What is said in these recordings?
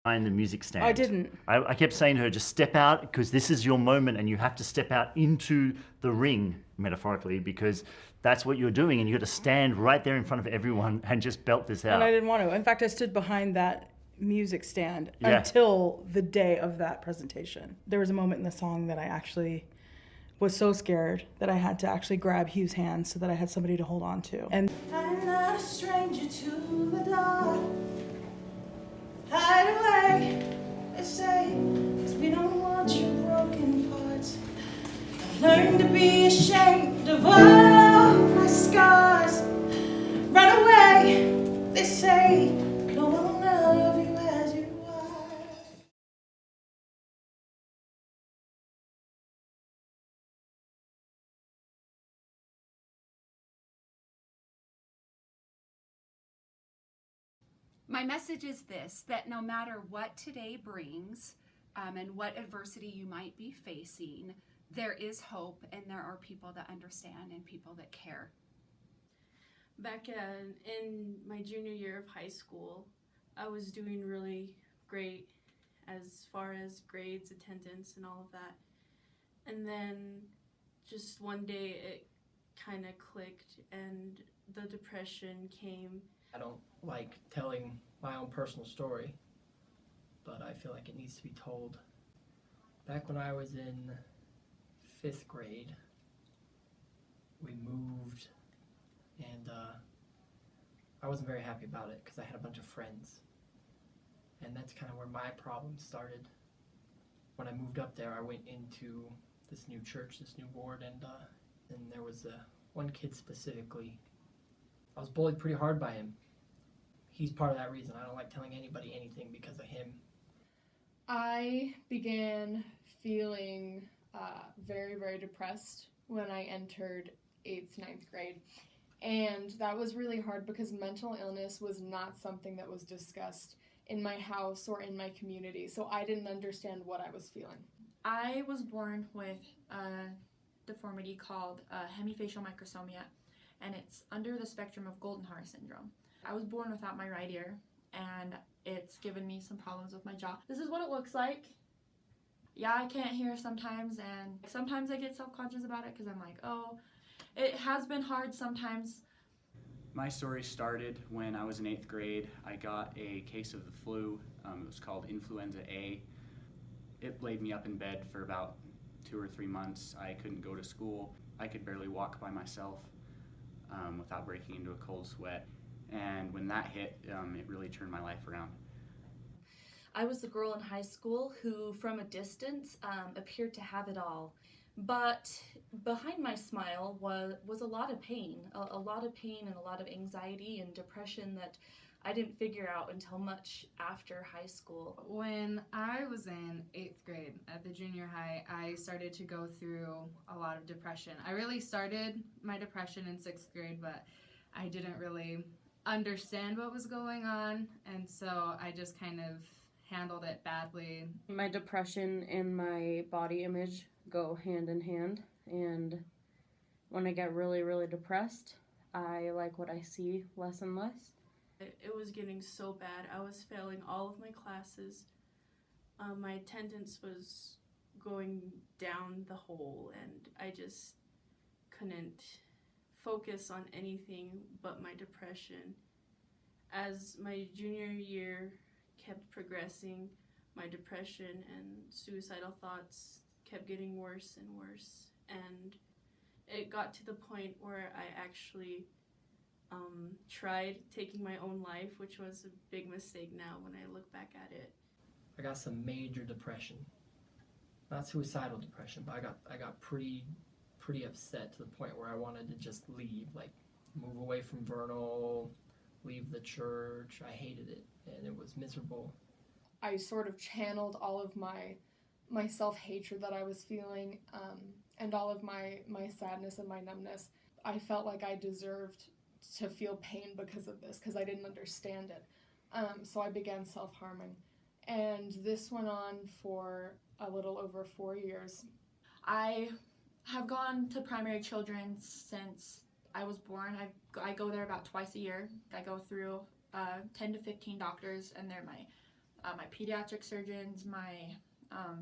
behind the music stand. I didn't. I kept saying to her, just step out because this is your moment and you have to step out into the ring, metaphorically, because that's what you're doing and you got to stand right there in front of everyone and just belt this out. And I didn't want to. In fact, I stood behind that music stand Yeah. until the day of that presentation. There was a moment in the song that I actually was so scared that I had to actually grab Hugh's hand so that I had somebody to hold on to. And I'm not a stranger to the dark. Hide away, they say, 'cause we don't want your broken parts. I've learned to be ashamed of all my scars. Run away, they say, no one will love you as you are. My message is this, that no matter what today brings and what adversity you might be facing, there is hope and there are people that understand and people that care. Back in my junior year of high school, I was doing really great as far as grades, attendance, and all of that. And then just one day it kind of clicked and the depression came. I don't like telling my own personal story, but I feel like it needs to be told. Back when I was in 5th grade, we moved, and I wasn't very happy about it because I had a bunch of friends. And that's kind of where my problem started. When I moved up there, I went into this new church, this new ward, and there was one kid specifically. I was bullied pretty hard by him. He's part of that reason. I don't like telling anybody anything because of him. I began feeling very, very depressed when I entered 8th, 9th grade. And that was really hard because mental illness was not something that was discussed in my house or in my community. So I didn't understand what I was feeling. I was born with a deformity called hemifacial microsomia, and it's under the spectrum of Goldenhar syndrome. I was born without my right ear, and it's given me some problems with my jaw. This is what it looks like. Yeah, I can't hear sometimes, and sometimes I get self-conscious about it because I'm like, oh, it has been hard sometimes. My story started when I was in 8th grade. I got a case of the flu. It was called influenza A. It laid me up in bed for about 2 or 3 months. I couldn't go to school. I could barely walk by myself without breaking into a cold sweat. And when that hit, it really turned my life around. I was the girl in high school who, from a distance, appeared to have it all. But behind my smile was a lot of pain, a lot of pain and a lot of anxiety and depression that I didn't figure out until much after high school. When I was in 8th grade at the junior high, I started to go through a lot of depression. I really started my depression in 6th grade, but I didn't really understand what was going on, and so I just kind of handled it badly. My depression and my body image go hand in hand, and when I get really, really depressed, I like what I see less and less. It was getting so bad. I was failing all of my classes. My attendance was going down the hole, and I just couldn't focus on anything but my depression. As my junior year kept progressing, my depression and suicidal thoughts kept getting worse and worse, and it got to the point where I actually tried taking my own life, which was a big mistake now when I look back at it. I got some major depression. Not suicidal depression, but I got pretty upset to the point where I wanted to just leave, like move away from Vernal, leave the church. I hated it, and it was miserable. I sort of channeled all of my self-hatred that I was feeling, and all of my sadness and my numbness. I felt like I deserved to feel pain because of this, because I didn't understand it. So I began self-harming. And this went on for a little over 4 years. I have gone to primary children's since I was born. I go there about twice a year. I go through 10 to 15 doctors, and they're my my pediatric surgeons, my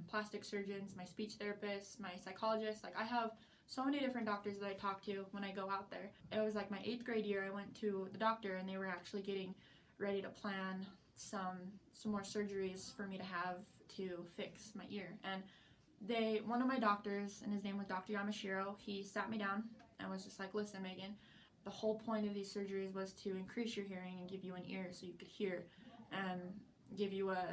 plastic surgeons, my speech therapists, my psychologists. Like I have so many different doctors that I talk to when I go out there. It was like my 8th grade year, I went to the doctor and they were actually getting ready to plan some more surgeries for me to have to fix my ear. And one of my doctors, and his name was Dr. Yamashiro, he sat me down and was just like, listen, Megan, the whole point of these surgeries was to increase your hearing and give you an ear so you could hear and give you a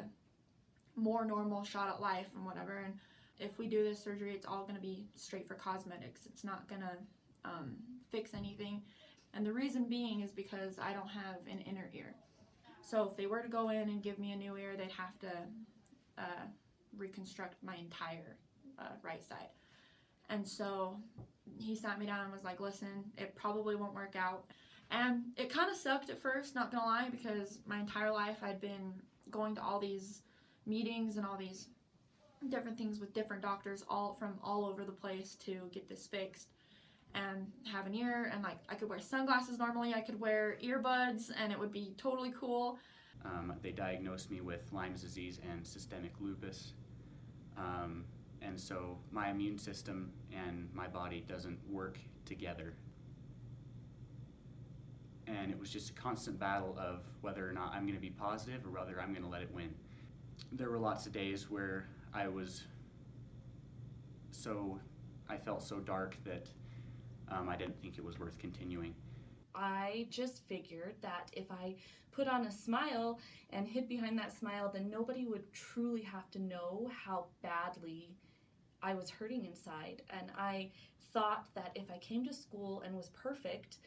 more normal shot at life and whatever. And if we do this surgery, it's all going to be straight for cosmetics. It's not going to fix anything. And the reason being is because I don't have an inner ear. So if they were to go in and give me a new ear, they'd have to reconstruct my entire right side. And so he sat me down and was like, listen, it probably won't work out. And it kind of sucked at first, not gonna lie, because my entire life I'd been going to all these meetings and all these different things with different doctors all over the place to get this fixed and have an ear. And like I could wear sunglasses normally, I could wear earbuds, and it would be totally cool. They diagnosed me with Lyme's disease and systemic lupus. And so my immune system and my body doesn't work together. And it was just a constant battle of whether or not I'm going to be positive or whether I'm going to let it win. There were lots of days where I felt so dark that I didn't think it was worth continuing. I just figured that if I put on a smile and hid behind that smile, then nobody would truly have to know how badly I was hurting inside. And I thought that if I came to school and was perfect,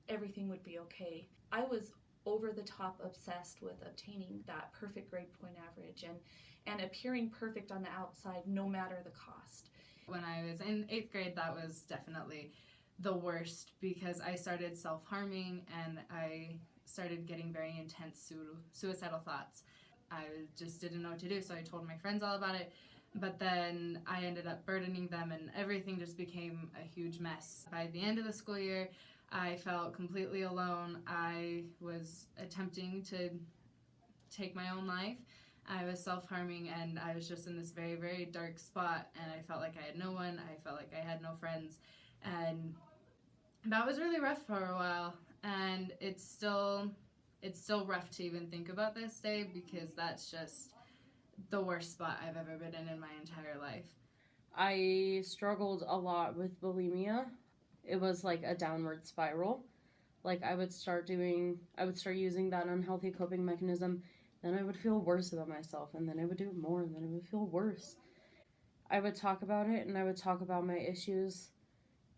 everything would be okay. I was over the top obsessed with obtaining that perfect grade point average and appearing perfect on the outside no matter the cost. When I was in 8th grade, that was definitely the worst because I started self-harming and I started getting very intense suicidal thoughts. I just didn't know what to do, so I told my friends all about it, but then I ended up burdening them and everything just became a huge mess. By the end of the school year, I felt completely alone. I was attempting to take my own life. I was self-harming and I was just in this very, very dark spot, and I felt like I had no one. I felt like I had no friends, and that was really rough for a while. And it's still rough to even think about this day because that's just the worst spot I've ever been in my entire life. I struggled a lot with bulimia. It was like a downward spiral. Like I would start using that unhealthy coping mechanism, then I would feel worse about myself, and then I would do it more, and then it would feel worse. I would talk about it, and I would talk about my issues,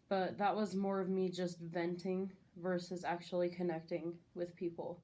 but that was more of me just venting versus actually connecting with people.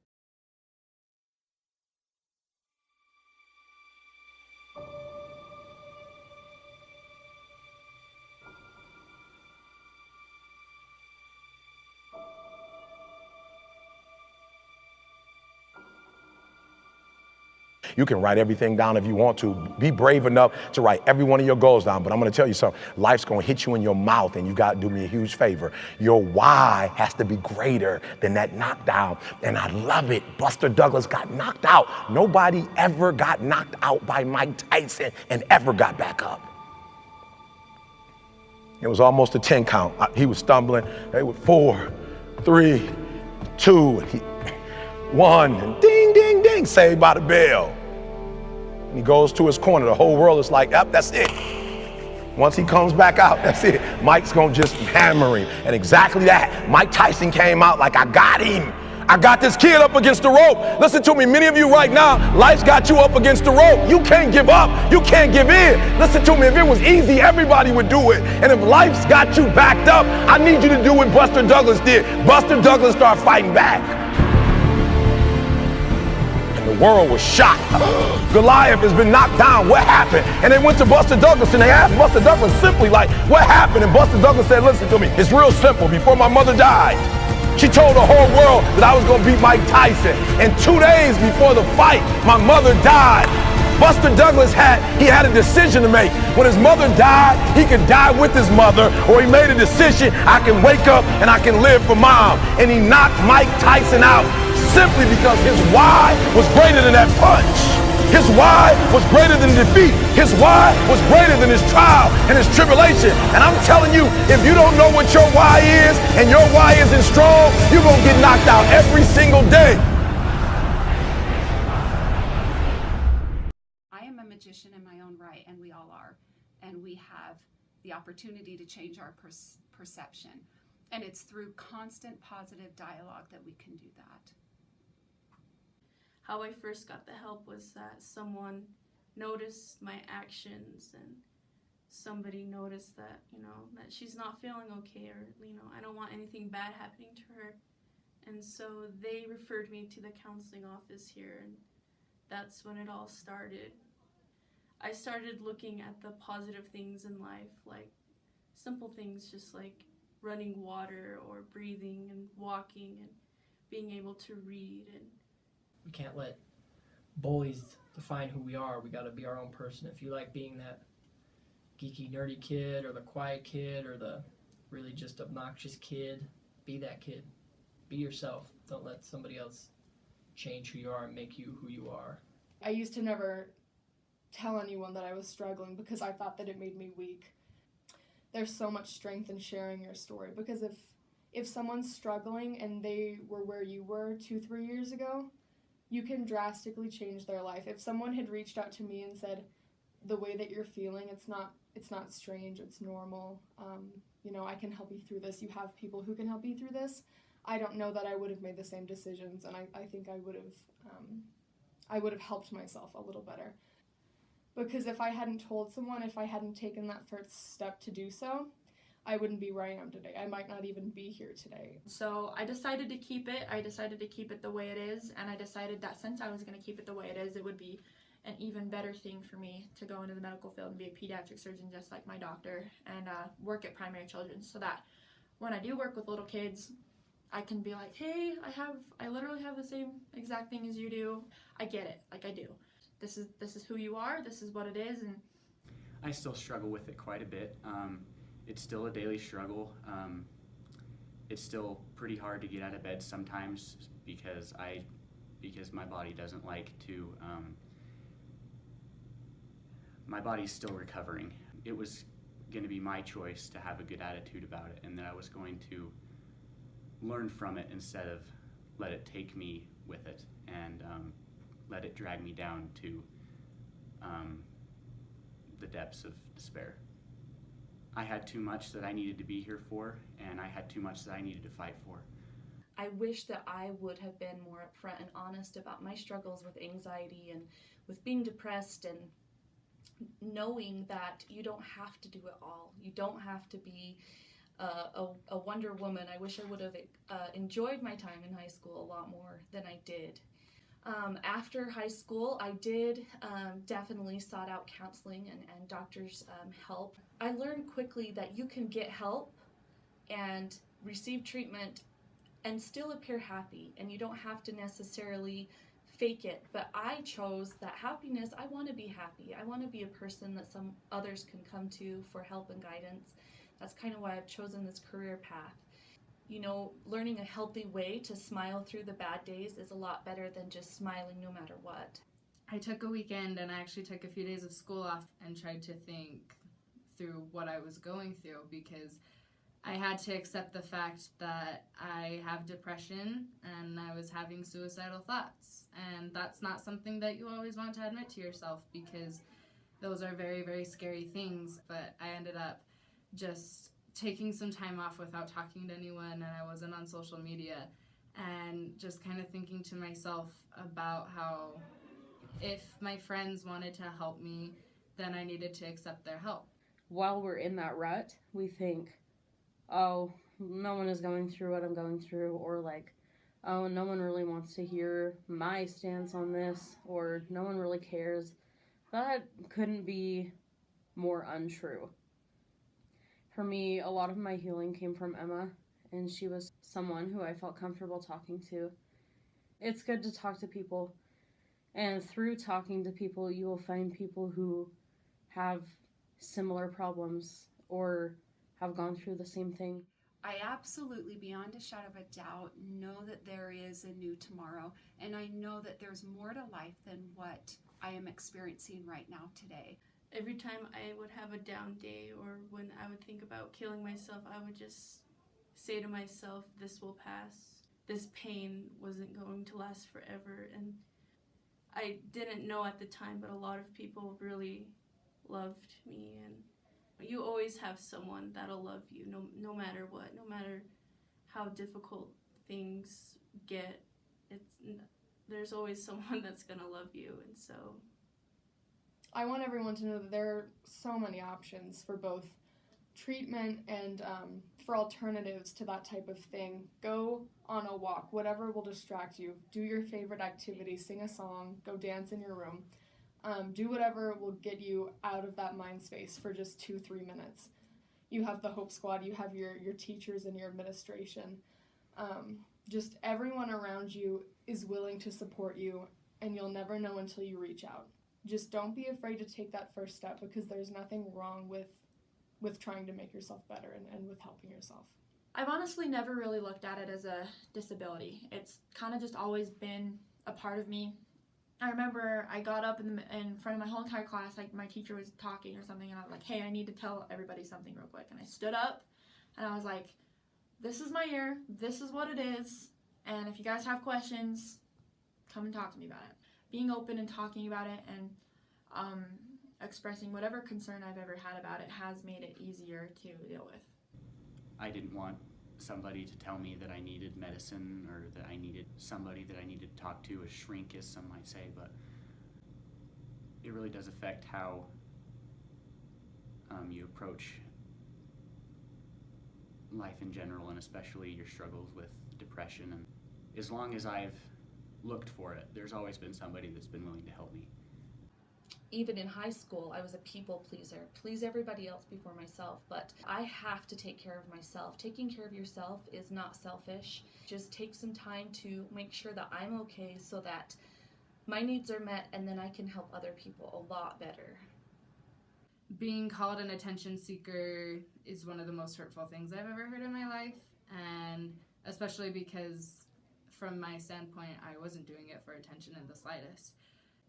You can write everything down if you want to. Be brave enough to write every one of your goals down. But I'm going to tell you something. Life's going to hit you in your mouth, and you got to do me a huge favor. Your why has to be greater than that knockdown. And I love it. Buster Douglas got knocked out. Nobody ever got knocked out by Mike Tyson and ever got back up. It was almost a 10 count. He was stumbling. They were 4, 3, 2, 1, and ding, ding, ding, saved by the bell. And he goes to his corner. The whole world is like, yep, that's it. Once he comes back out, that's it. Mike's gonna just hammer him. And exactly that. Mike Tyson came out like, I got him. I got this kid up against the rope. Listen to me, many of you right now, life's got you up against the rope. You can't give up. You can't give in. Listen to me, if it was easy, everybody would do it. And if life's got you backed up, I need you to do what Buster Douglas did. Buster Douglas started fighting back. The world was shocked. Goliath has been knocked down. What happened? And they went to Buster Douglas and they asked Buster Douglas simply like, what happened? And Buster Douglas said, listen to me, it's real simple. Before my mother died, she told the whole world that I was going to beat Mike Tyson. And 2 days before the fight, my mother died. Buster Douglas had a decision to make. When his mother died, he could die with his mother, or he made a decision, I can wake up and I can live for mom. And he knocked Mike Tyson out simply because his why was greater than that punch. His why was greater than defeat. His why was greater than his trial and his tribulation. And I'm telling you, if you don't know what your why is and your why isn't strong, you're going to get knocked out every single day. I am a magician in my own right, and we all are. And we have the opportunity to change our perception. And it's through constant positive dialogue that we can do that. How I first got the help was that someone noticed my actions, and somebody noticed that, that she's not feeling okay, or, I don't want anything bad happening to her. And so they referred me to the counseling office here, and that's when it all started. I started looking at the positive things in life, like simple things just like running water or breathing and walking and being able to read. And We can't let bullies define who we are. We got to be our own person. If you like being that geeky, nerdy kid, or the quiet kid, or the really just obnoxious kid, be that kid. Be yourself. Don't let somebody else change who you are and make you who you are. I used to never tell anyone that I was struggling because I thought that it made me weak. There's so much strength in sharing your story, because if someone's struggling and they were where you were 2-3 years ago, you can drastically change their life. If someone had reached out to me and said, the way that you're feeling, it's not strange, it's normal, I can help you through this, you have people who can help you through this, I don't know that I would have made the same decisions, and I think I would have helped myself a little better. Because if I hadn't told someone, if I hadn't taken that first step to do so, I wouldn't be where I am today. I might not even be here today. So I decided to keep it. I decided to keep it the way it is, and I decided that since I was going to keep it the way it is, it would be an even better thing for me to go into the medical field and be a pediatric surgeon just like my doctor, and work at Primary Children's, so that when I do work with little kids, I can be like, hey, I literally have the same exact thing as you do. I get it, like I do. This is who you are, this is what it is. And I still struggle with it quite a bit. It's still a daily struggle. It's still pretty hard to get out of bed sometimes because my body doesn't like to, my body's still recovering. It was going to be my choice to have a good attitude about it, and that I was going to learn from it instead of let it take me with it and let it drag me down to the depths of despair. I had too much that I needed to be here for, and I had too much that I needed to fight for. I wish that I would have been more upfront and honest about my struggles with anxiety and with being depressed, and knowing that you don't have to do it all. You don't have to be a Wonder Woman. I wish I would have enjoyed my time in high school a lot more than I did. After high school, I did definitely sought out counseling and doctors' help. I learned quickly that you can get help and receive treatment and still appear happy, and you don't have to necessarily fake it. But I chose that happiness. I want to be happy. I want to be a person that some others can come to for help and guidance. That's kind of why I've chosen this career path. Learning a healthy way to smile through the bad days is a lot better than just smiling no matter what. I took a weekend, and I actually took a few days of school off and tried to think through what I was going through, because I had to accept the fact that I have depression and I was having suicidal thoughts. And that's not something that you always want to admit to yourself, because those are very, very scary things. But I ended up just taking some time off without talking to anyone, and I wasn't on social media, and just kind of thinking to myself about how if my friends wanted to help me, then I needed to accept their help. While we're in that rut, we think, oh, no one is going through what I'm going through, or like, oh, no one really wants to hear my stance on this, or no one really cares. That couldn't be more untrue. For me, a lot of my healing came from Emma, and she was someone who I felt comfortable talking to. It's good to talk to people, and through talking to people, you will find people who have similar problems or have gone through the same thing. I absolutely, beyond a shadow of a doubt, know that there is a new tomorrow, and I know that there's more to life than what I am experiencing right now today. Every time I would have a down day or when I would think about killing myself, I would just say to myself, this will pass. This pain wasn't going to last forever. And I didn't know at the time, but a lot of people really loved me. And you always have someone that'll love you no matter what, no matter how difficult things get. There's always someone that's gonna love you. And so I want everyone to know that there are so many options for both treatment and for alternatives to that type of thing. Go on a walk, whatever will distract you. Do your favorite activity, sing a song, go dance in your room. Do whatever will get you out of that mind space for just 2-3 minutes. You have the Hope Squad, you have your teachers and your administration. Just everyone around you is willing to support you, and you'll never know until you reach out. Just don't be afraid to take that first step, because there's nothing wrong with trying to make yourself better and with helping yourself. I've honestly never really looked at it as a disability. It's kind of just always been a part of me. I remember I got up in front of my whole entire class, like my teacher was talking or something, and I was like, hey, I need to tell everybody something real quick. And I stood up and I was like, this is my year, this is what it is, and if you guys have questions, come and talk to me about it. Being open and talking about it and expressing whatever concern I've ever had about it has made it easier to deal with. I didn't want somebody to tell me that I needed medicine or that I needed somebody that I needed to talk to, a shrink as some might say, but it really does affect how you approach life in general, and especially your struggles with depression. And as long as I've looked for it, there's always been somebody that's been willing to help me. Even in high school, I was a people pleaser. Please everybody else before myself, but I have to take care of myself. Taking care of yourself is not selfish. Just take some time to make sure that I'm okay so that my needs are met, and then I can help other people a lot better. Being called an attention seeker is one of the most hurtful things I've ever heard in my life, and especially because from my standpoint, I wasn't doing it for attention in the slightest.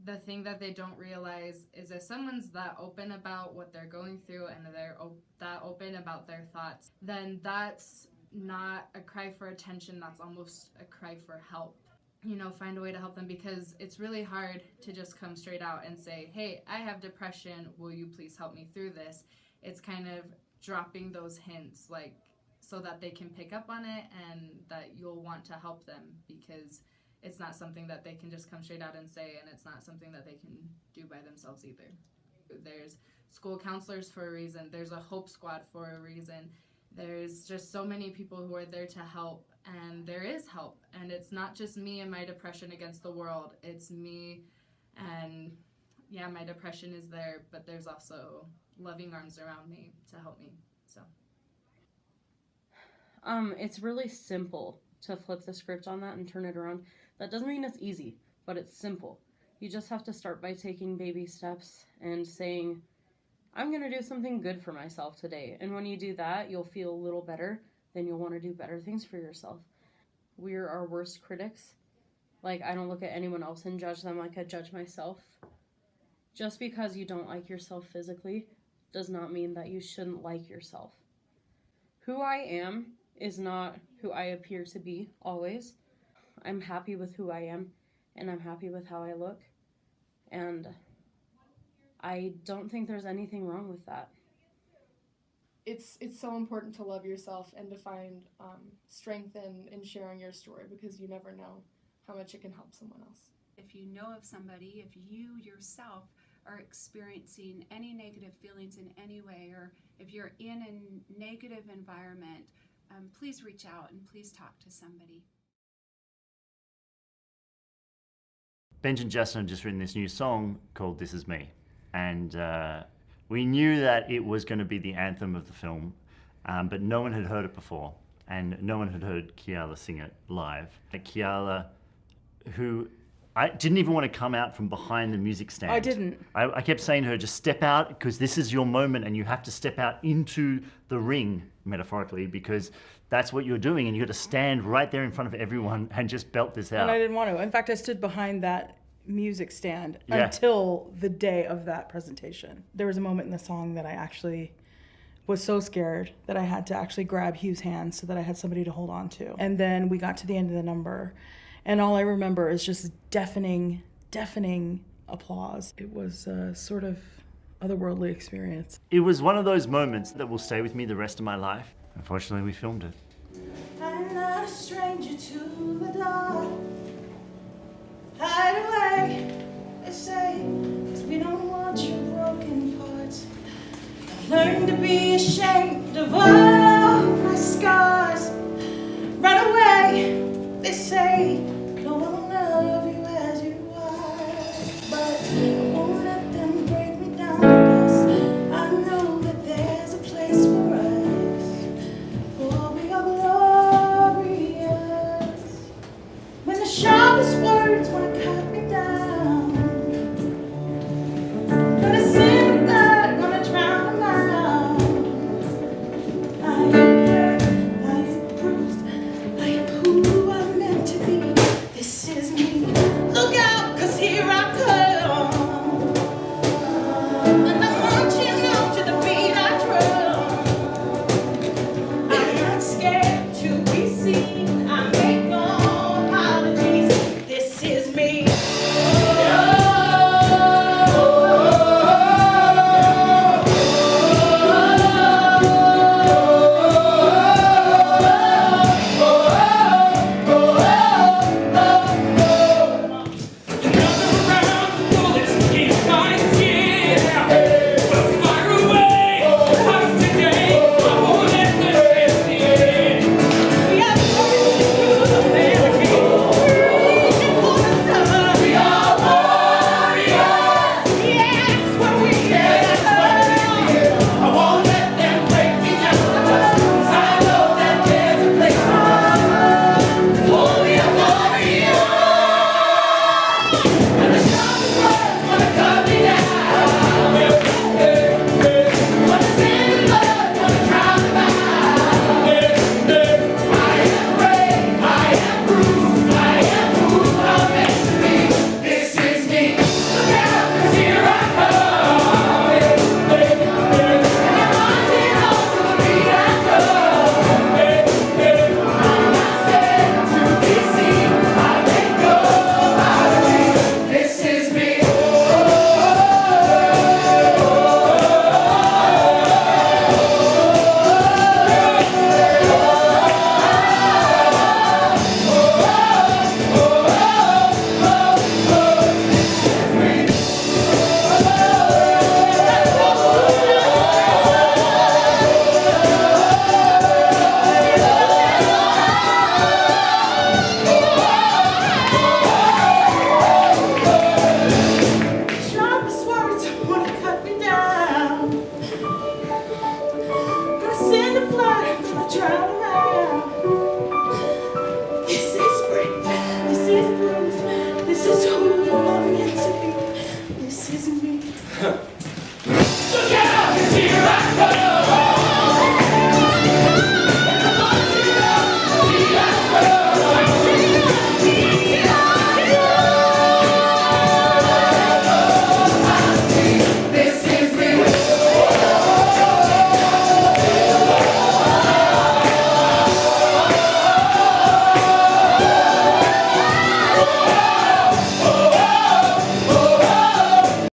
The thing that they don't realize is if someone's that open about what they're going through and they're that open about their thoughts, then that's not a cry for attention, that's almost a cry for help. You know, find a way to help them, because it's really hard to just come straight out and say, hey, I have depression, will you please help me through this? It's kind of dropping those hints, like, so that they can pick up on it and that you'll want to help them, because it's not something that they can just come straight out and say, and it's not something that they can do by themselves either. There's school counselors for a reason, there's a Hope Squad for a reason, there's just so many people who are there to help, and there is help, and it's not just me and my depression against the world, it's me, and yeah, my depression is there, but there's also loving arms around me to help me, so. It's really simple to flip the script on that and turn it around. That doesn't mean it's easy, but it's simple. You just have to start by taking baby steps and saying, I'm going to do something good for myself today. And when you do that, you'll feel a little better. Then you'll want to do better things for yourself. We're our worst critics. Like, I don't look at anyone else and judge them like I judge myself. Just because you don't like yourself physically does not mean that you shouldn't like yourself. Who I am is not who I appear to be always. I'm happy with who I am, and I'm happy with how I look, and I don't think there's anything wrong with that. It's so important to love yourself and to find strength in sharing your story, because you never know how much it can help someone else. If you know of somebody, if you yourself are experiencing any negative feelings in any way, or if you're in a negative environment, please reach out and please talk to somebody. Benj and Justin have just written this new song called This Is Me. And we knew that it was going to be the anthem of the film, but no one had heard it before. And no one had heard Kiala sing it live. Kiala, who I didn't even want to come out from behind the music stand. I didn't. I kept saying to her, just step out, because this is your moment and you have to step out into the ring, metaphorically, because that's what you're doing, and you got to stand right there in front of everyone and just belt this out. And I didn't want to. In fact, I stood behind that music stand Yeah. until the day of that presentation. There was a moment in the song that I actually was so scared that I had to actually grab Hugh's hand so that I had somebody to hold on to. And then we got to the end of the number, and all I remember is just deafening applause. It was a sort of otherworldly experience. It was one of those moments that will stay with me the rest of my life. Unfortunately, we filmed it. I'm not a stranger to the dark. Hide away, they say, 'cause we don't want your broken parts. I've learned to be ashamed of all my scars. Run away, they say, no one will love you as you are. But I won't let them break me down to dust. I know that there's a place for us, for we are glorious. When the sharpest words want to cut me down, gonna send the blood, gonna drown them out. I am hurt, I am bruised, I am who I'm meant to be. This is me. Look out, 'cause here I come. And I'm marching on to the beat I drum. I'm not scared to be seen. I make no apologies. This is me. We are burning through the melody, reaching for the sun. We are warriors. Yes, what we are. I won't let them break me down. 'Cause I know that there's a place for us. Oh, we are warriors. And the sharpest words wanna cut me down. Wanna send the blood, wanna drown them out. I am brave, I am bruised, I am who I'm meant to be. This is me. Look out, 'cause here I come. And I'm marching on to the beat I drum. I'm not scared to be seen. I make no apologies. This is me. Sharpest words wanna cut me down. Gonna send a flood, gonna drown them out. This is brave, this is bruised, this is who I'm meant to be. This is me.